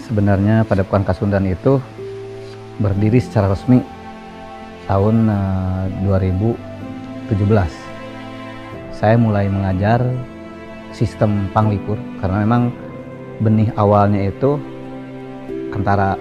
Sebenarnya Padepokan Kasundan itu berdiri secara resmi tahun 2017. Saya mulai mengajar sistem Panglipur karena memang benih awalnya itu antara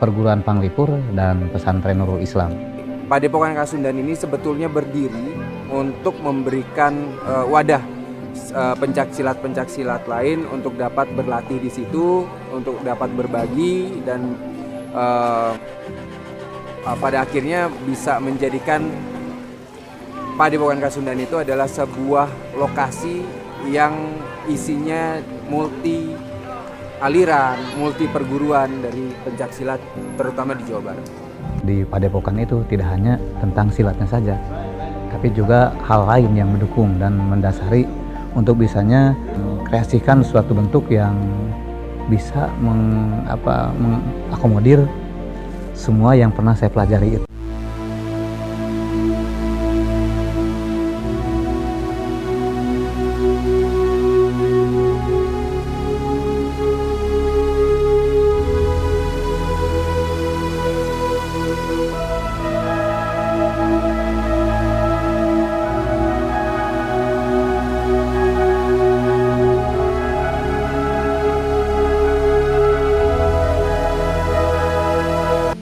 perguruan Panglipur dan pesantren Nurul Islam. Padepokan Kasundan ini sebetulnya berdiri untuk memberikan wadah pencaksilat lain untuk dapat berlatih di situ, untuk dapat berbagi dan pada akhirnya bisa menjadikan Padepokan Kasundan itu adalah sebuah lokasi yang isinya multi aliran, multi perguruan dari pencaksilat terutama di Jawa Barat. Di Padepokan itu tidak hanya tentang silatnya saja, tapi juga hal lain yang mendukung dan mendasari untuk bisanya mengkreasikan suatu bentuk yang bisa mengakomodir semua yang pernah saya pelajari itu.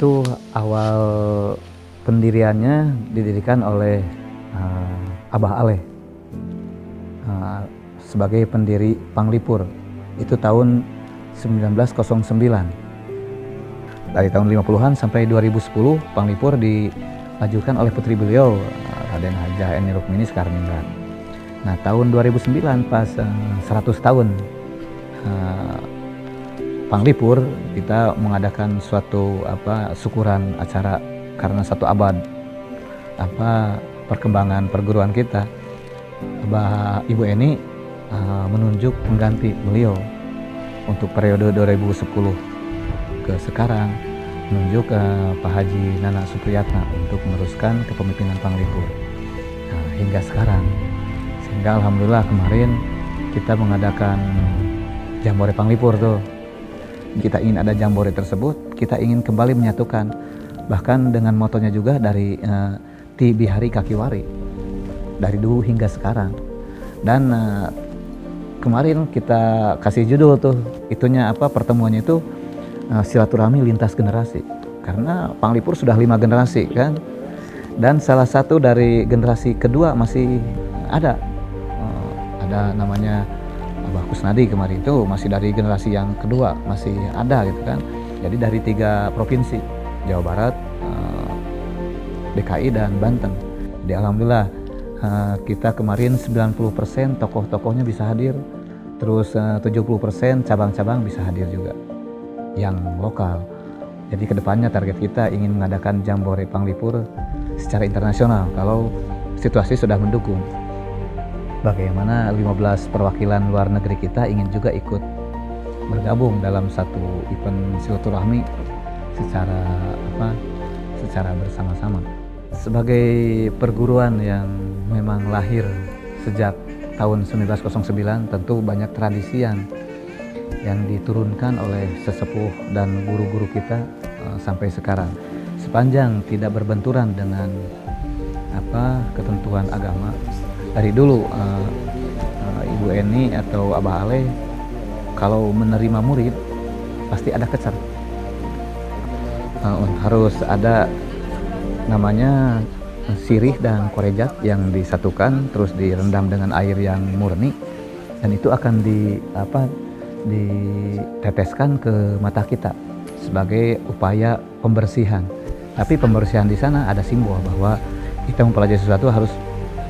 Itu awal pendiriannya didirikan oleh Abah Aleh sebagai pendiri Panglipur. Itu tahun 1909. Dari tahun 50-an sampai 2010 Panglipur dimajukan oleh putri beliau Raden Hajah Eni Rukmini Soekarningrat. Nah, tahun 2009 pas 100 tahun Panglipur, kita mengadakan suatu syukuran acara karena 1 abad perkembangan perguruan kita. Ibu Eni menunjuk pengganti beliau untuk periode 2010 ke sekarang, menunjuk Pak Haji Nana Supriyatna untuk meneruskan kepemimpinan Panglipur hingga sekarang. Sehingga alhamdulillah kemarin kita mengadakan Jambore Panglipur tuh. Kita ingin ada jambore tersebut, kita ingin kembali menyatukan, bahkan dengan motonya juga dari Ti Bihari Kakiwari, dari dulu hingga sekarang. Dan kemarin kita kasih judul tuh, pertemuannya itu silaturahmi lintas generasi, karena Panglipur sudah 5 generasi kan, dan salah satu dari generasi kedua masih ada namanya Abah Kusnadi kemarin itu masih dari generasi yang kedua, masih ada gitu kan. Jadi dari 3 provinsi, Jawa Barat, DKI dan Banten. Jadi alhamdulillah kita kemarin 90% tokoh-tokohnya bisa hadir, terus 70% cabang-cabang bisa hadir juga yang lokal. Jadi kedepannya target kita ingin mengadakan Jambore Panglipur secara internasional kalau situasi sudah mendukung. Bagaimana 15 perwakilan luar negeri kita ingin juga ikut bergabung dalam satu event silaturahmi secara bersama-sama. Sebagai perguruan yang memang lahir sejak tahun 1909, tentu banyak tradisi yang diturunkan oleh sesepuh dan guru-guru kita sampai sekarang. Sepanjang tidak berbenturan dengan ketentuan agama. Dari dulu Ibu Eni atau Abah Aleh kalau menerima murid pasti ada kecer. Harus ada namanya sirih dan korejat yang disatukan, terus direndam dengan air yang murni, dan itu akan diteteskan ke mata kita sebagai upaya pembersihan. Tapi pembersihan di sana ada simbol bahwa kita mempelajari sesuatu harus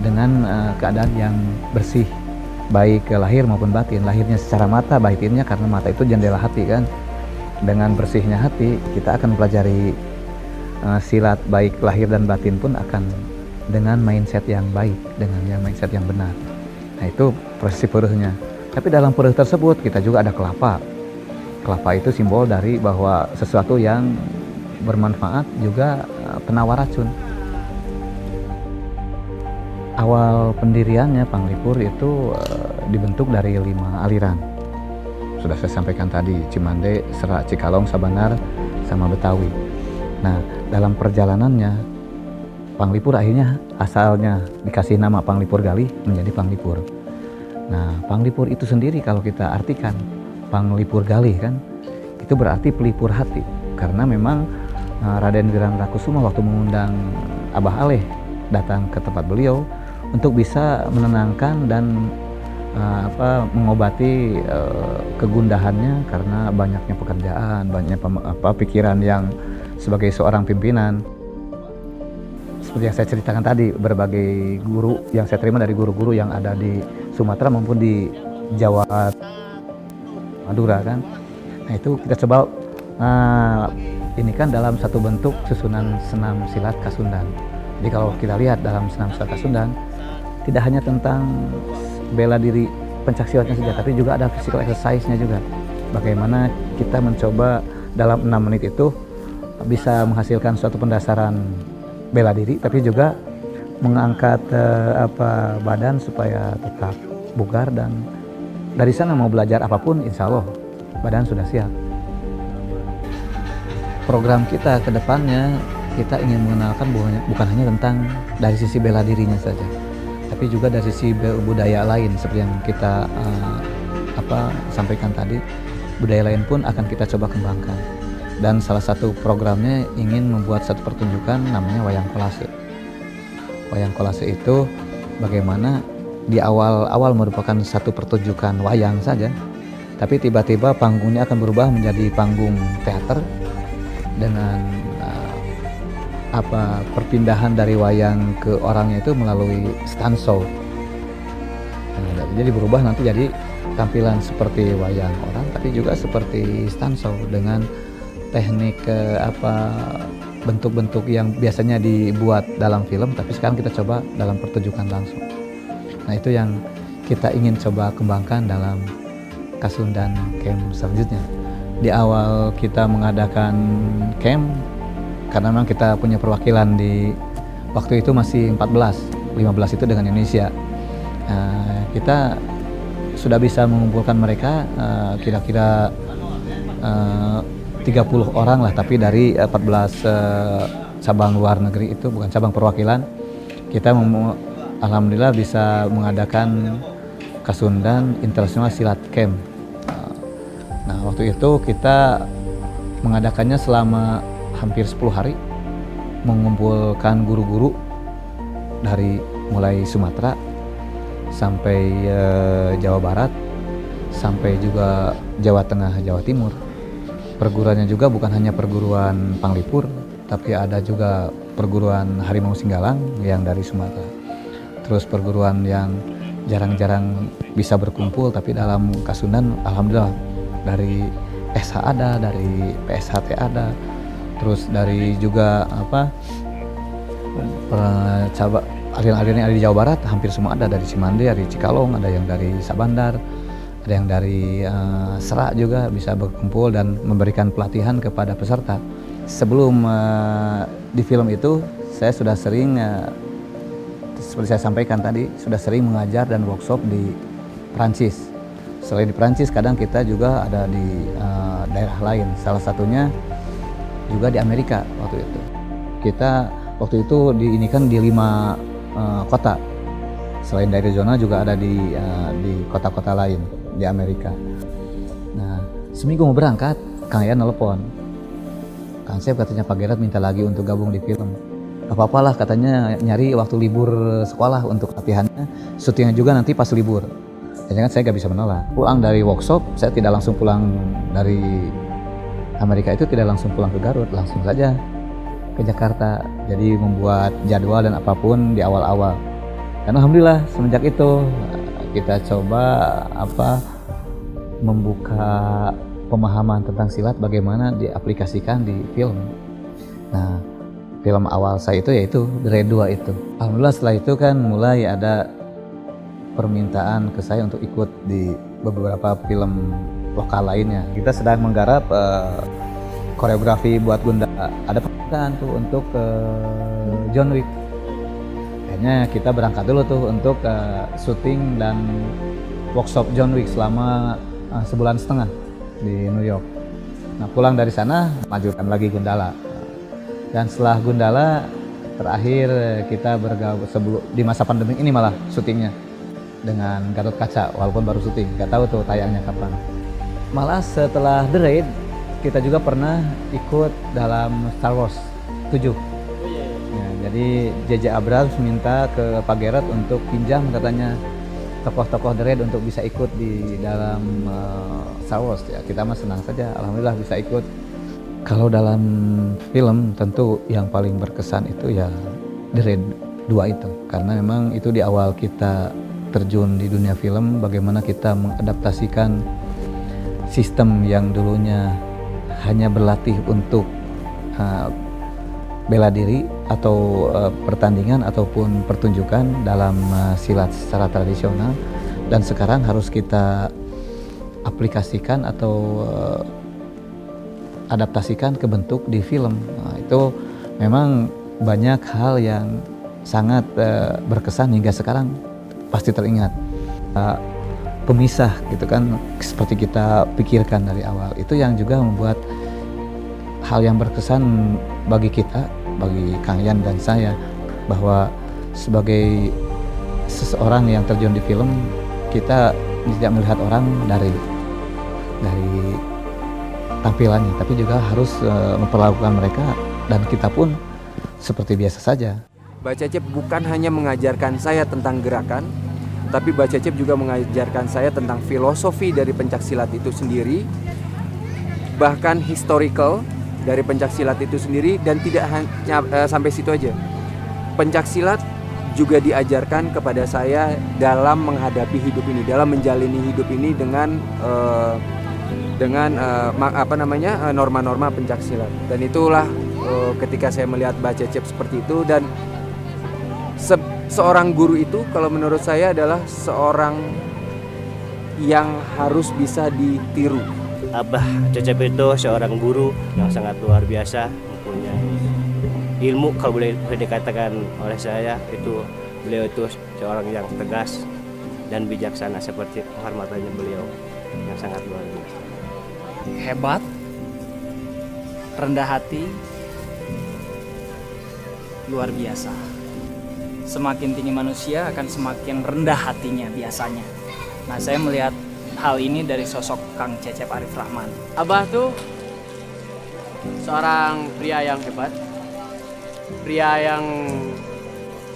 dengan keadaan yang bersih, baik lahir maupun batin. Lahirnya secara mata, batinnya karena mata itu jendela hati kan. Dengan bersihnya hati, kita akan mempelajari silat baik lahir dan batin pun akan dengan mindset yang baik, dengan mindset yang benar. Nah, itu proses puruhnya. Tapi dalam puruh tersebut kita juga ada kelapa. Kelapa itu simbol dari bahwa sesuatu yang bermanfaat juga penawar racun. Awal pendiriannya Panglipur itu dibentuk dari 5 aliran. sudah saya sampaikan tadi, Cimande, Serak, Cikalong, Sabandar, sama Betawi. Nah, dalam perjalanannya, Panglipur akhirnya asalnya dikasih nama Panglipur Galih menjadi Panglipur. Nah, Panglipur itu sendiri kalau kita artikan, Panglipur Galih kan, itu berarti pelipur hati. Karena memang Raden Wirantakusuma waktu mengundang Abah Aleh datang ke tempat beliau untuk bisa menenangkan dan mengobati kegundahannya karena banyaknya pekerjaan, banyak pikiran yang sebagai seorang pimpinan. Seperti yang saya ceritakan tadi, berbagai guru yang saya terima dari guru-guru yang ada di Sumatera maupun di Jawa, Madura kan. Nah itu kita coba ini kan dalam satu bentuk susunan senam silat Kasundan. Jadi kalau kita lihat dalam senam silat Kasundan, tidak hanya tentang bela diri pencaksilatnya saja, tapi juga ada physical exercise-nya juga. Bagaimana kita mencoba dalam 6 menit itu bisa menghasilkan suatu pendasaran bela diri, tapi juga mengangkat badan supaya tetap bugar, dan dari sana mau belajar apapun insya Allah badan sudah siap. Program kita ke depannya, kita ingin mengenalkan bukan hanya tentang dari sisi bela dirinya saja, tapi juga dari sisi budaya lain seperti yang kita sampaikan tadi. Budaya lain pun akan kita coba kembangkan. Dan salah satu programnya ingin membuat satu pertunjukan namanya Wayang Kolase. Wayang Kolase itu bagaimana di awal-awal merupakan satu pertunjukan wayang saja, tapi tiba-tiba panggungnya akan berubah menjadi panggung teater dengan perpindahan dari wayang ke orangnya itu melalui stand show. Nah, jadi berubah nanti jadi tampilan seperti wayang orang, tapi juga seperti stand show dengan teknik bentuk-bentuk yang biasanya dibuat dalam film, tapi sekarang kita coba dalam pertunjukan langsung. Nah itu yang kita ingin coba kembangkan dalam Kasundan Camp selanjutnya. Di awal kita mengadakan camp, karena memang kita punya perwakilan di waktu itu masih 15 itu dengan Indonesia. Kita sudah bisa mengumpulkan mereka kira-kira 30 orang lah, tapi dari 14 cabang luar negeri itu, bukan cabang perwakilan, kita alhamdulillah bisa mengadakan Kasundan International Silat Camp. Nah waktu itu kita mengadakannya selama hampir 10 hari, mengumpulkan guru-guru dari mulai Sumatera sampai Jawa Barat, sampai juga Jawa Tengah, Jawa Timur. Perguruannya juga bukan hanya perguruan Panglipur, tapi ada juga perguruan Harimau Singgalang yang dari Sumatera. Terus perguruan yang jarang-jarang bisa berkumpul, tapi dalam Kasundan alhamdulillah dari SH ada, dari PSHT ada, terus dari juga aliran-aliran yang ada di Jawa Barat hampir semua ada, dari Cimande, dari Cikalong, ada yang dari Sabandar, ada yang dari Serak juga bisa berkumpul dan memberikan pelatihan kepada peserta. Sebelum di film itu saya sudah sering seperti saya sampaikan tadi, sudah sering mengajar dan workshop di Prancis. Selain di Prancis, kadang kita juga ada di daerah lain, salah satunya juga di Amerika waktu itu. Kita waktu itu diinikan di 5 kota. Selain dari zona juga ada di kota-kota lain di Amerika. Nah, seminggu mau berangkat, Kang Ian nelpon. Kang Sep katanya Pak Gerard minta lagi untuk gabung di film. Gak apa-apa lah katanya, nyari waktu libur sekolah untuk latihannya, syutingnya juga nanti pas libur. Jadi kan saya gak bisa menolak. Pulang dari workshop, saya tidak langsung pulang dari Amerika itu, tidak langsung pulang ke Garut, langsung saja ke Jakarta. Jadi membuat jadwal dan apapun di awal-awal. Dan alhamdulillah semenjak itu kita coba membuka pemahaman tentang silat bagaimana diaplikasikan di film. Nah, film awal saya itu yaitu Grade 2 itu. Alhamdulillah setelah itu kan mulai ada permintaan ke saya untuk ikut di beberapa film lokal lainnya. Kita sedang menggarap koreografi buat Gunda. Ada permintaan tuh untuk John Wick. Akhirnya kita berangkat dulu tuh untuk syuting dan workshop John Wick selama sebulan setengah di New York. Nah, pulang dari sana lanjutkan lagi Gundala. Dan setelah Gundala terakhir kita bergabung di masa pandemi ini malah syutingnya dengan Gatot Kaca, walaupun baru syuting, nggak tahu tuh tayangnya kapan. Malah setelah The Raid kita juga pernah ikut dalam Star Wars 7. Ya, jadi J.J. Abrams minta ke Pak Gerard untuk pinjam katanya tokoh-tokoh The Raid untuk bisa ikut di dalam Star Wars. Ya, kita mah senang saja, alhamdulillah bisa ikut. Kalau dalam film tentu yang paling berkesan itu ya The Raid 2 itu, karena memang itu di awal kita terjun di dunia film, bagaimana kita mengadaptasikan sistem yang dulunya hanya berlatih untuk bela diri atau pertandingan ataupun pertunjukan dalam silat secara tradisional, dan sekarang harus kita aplikasikan atau adaptasikan ke bentuk di film. Nah, itu memang banyak hal yang sangat berkesan hingga sekarang pasti teringat. Pemisah gitu kan, seperti kita pikirkan dari awal. Itu yang juga membuat hal yang berkesan bagi kita, bagi Kang Yan dan saya, bahwa sebagai seseorang yang terjun di film, kita tidak melihat orang dari tampilannya, tapi juga harus memperlakukan mereka dan kita pun seperti biasa saja. Mbak Cecep bukan hanya mengajarkan saya tentang gerakan, tapi Mbak Cecep juga mengajarkan saya tentang filosofi dari pencaksilat itu sendiri, bahkan historical dari pencaksilat itu sendiri, dan tidak hanya sampai situ aja. Pencaksilat juga diajarkan kepada saya dalam menghadapi hidup ini, dalam menjalani hidup ini dengan norma-norma pencaksilat. Dan itulah ketika saya melihat Mbak Cecep seperti itu, dan seorang guru itu kalau menurut saya adalah seorang yang harus bisa ditiru. Abah Cecep itu seorang guru yang sangat luar biasa, mempunyai ilmu, kalau boleh dikatakan oleh saya itu beliau itu seorang yang tegas dan bijaksana, seperti kehormatannya beliau yang sangat luar biasa. Hebat, rendah hati, luar biasa. Semakin tinggi manusia akan semakin rendah hatinya biasanya. Nah, saya melihat hal ini dari sosok Kang Cecep Arif Rahman. Abah tuh seorang pria yang hebat, pria yang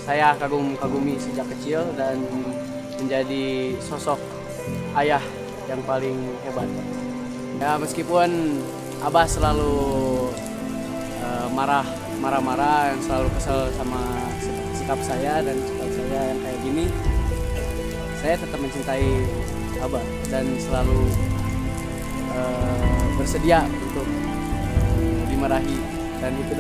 saya kagumi sejak kecil, dan menjadi sosok ayah yang paling hebat. Ya, meskipun Abah selalu marah-marah, yang selalu kesel sama sikap saya dan sikap saya yang kayak gini, saya tetap mencintai Abah dan selalu bersedia untuk dimarahi, dan itu